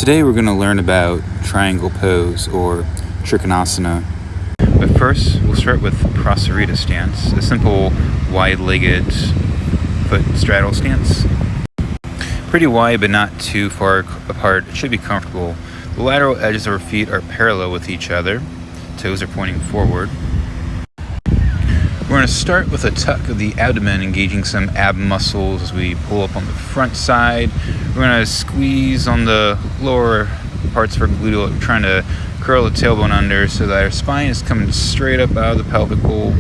Today we're going to learn about triangle pose or Trikonasana. But first we'll start with Prasarita stance, a simple wide-legged foot straddle stance. Pretty wide but not too far apart. It should be comfortable. The lateral edges of our feet are parallel with each other. Toes are pointing forward. We're going to start with a tuck of the abdomen, engaging some ab muscles as we pull up on the front side. We're going to squeeze on the lower parts of our gluteal, trying to curl the tailbone under so that our spine is coming straight up out of the pelvic bowl.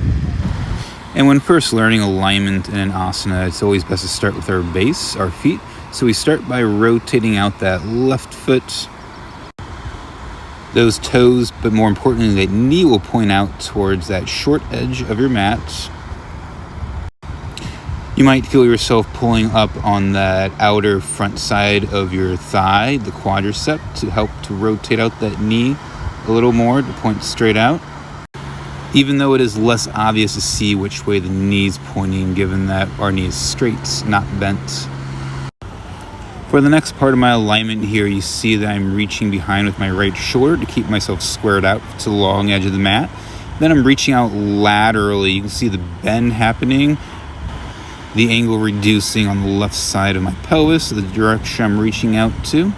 And when first learning alignment in an asana, it's always best to start with our base, our feet. So we start by rotating out that left foot. Those toes, but more importantly, that knee will point out towards that short edge of your mat. You might feel yourself pulling up on that outer front side of your thigh, the quadricep, to help to rotate out that knee a little more to point straight out. Even though it is less obvious to see which way the knee is pointing, given that our knee is straight, not bent. For the next part of my alignment here, you see that I'm reaching behind with my right shoulder to keep myself squared out to the long edge of the mat. Then I'm reaching out laterally. You can see the bend happening, the angle reducing on the left side of my pelvis, the direction I'm reaching out to.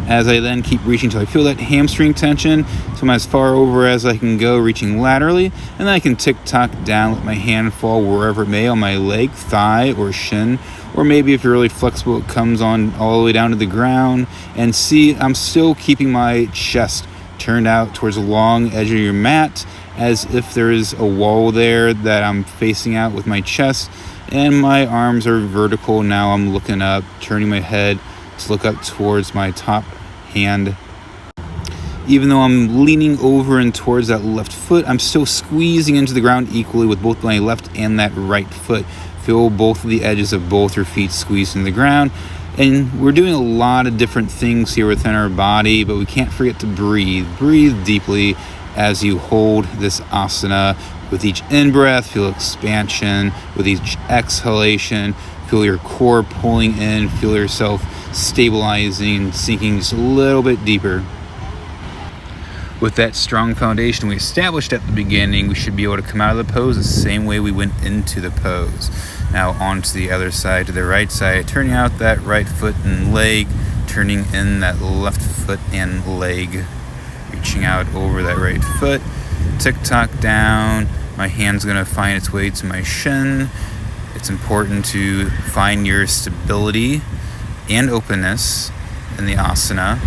As I then keep reaching until I feel that hamstring tension, so I'm as far over as I can go, reaching laterally, and then I can tick-tock down, let my hand fall wherever it may on my leg, thigh, or shin, or maybe if you're really flexible, it comes on all the way down to the ground. And see, I'm still keeping my chest turned out towards the long edge of your mat, as if there is a wall there that I'm facing out with my chest, and my arms are vertical. Now I'm looking up, turning my head to look up towards my top hand. Even though I'm leaning over and towards that left foot, I'm still squeezing into the ground equally with both my left and that right foot. Feel both of the edges of both your feet squeezed in the ground. And we're doing a lot of different things here within our body, but we can't forget to breathe. Breathe deeply as you hold this asana. With each in-breath, feel expansion. With each exhalation, feel your core pulling in. Feel yourself stabilizing and sinking just a little bit deeper. With that strong foundation we established at the beginning, we should be able to come out of the pose the same way we went into the pose. Now onto the other side, to the right side, turning out that right foot and leg, turning in that left foot and leg, reaching out over that right foot, tick-tock down. My hand's going to find its way to my shin. It's important to find your stability and openness in the asana.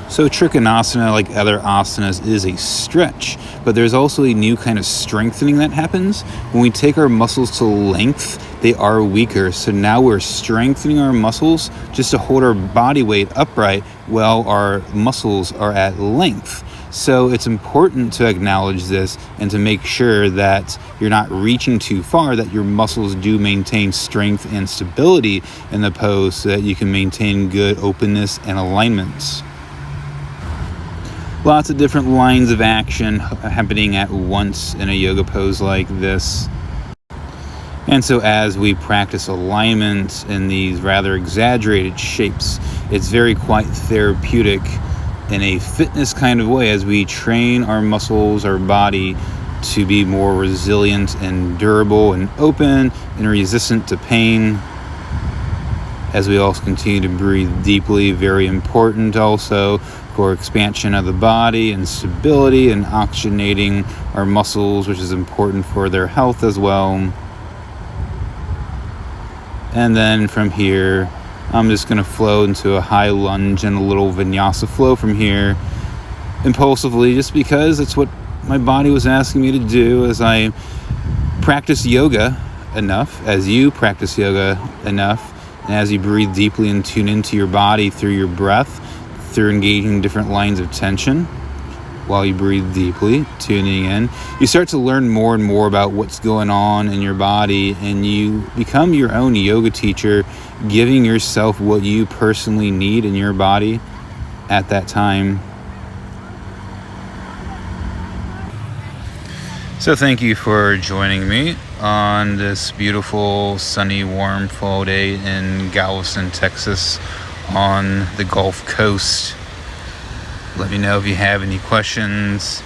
So Trikonasana, like other asanas, is a stretch, but there's also a new kind of strengthening that happens. When we take our muscles to length, they are weaker. So now we're strengthening our muscles just to hold our body weight upright while our muscles are at length. So it's important to acknowledge this and to make sure that you're not reaching too far, that your muscles do maintain strength and stability in the pose so that you can maintain good openness and alignments. Lots of different lines of action happening at once in a yoga pose like this. And so as we practice alignment in these rather exaggerated shapes, it's very quite therapeutic in a fitness kind of way as we train our muscles, our body to be more resilient and durable and open and resistant to pain. As we also continue to breathe deeply, very important also for expansion of the body and stability and oxygenating our muscles, which is important for their health as well. And then from here, I'm just going to flow into a high lunge and a little vinyasa flow from here impulsively, just because it's what my body was asking me to do as I practice yoga enough, as you practice yoga enough, and as you breathe deeply and tune into your body through your breath, through engaging different lines of tension while you breathe deeply, tuning in, you start to learn more and more about what's going on in your body, and you become your own yoga teacher, giving yourself what you personally need in your body at that time. So thank you for joining me on this beautiful, sunny, warm fall day in Galveston, Texas, on the Gulf Coast. Let me know if you have any questions.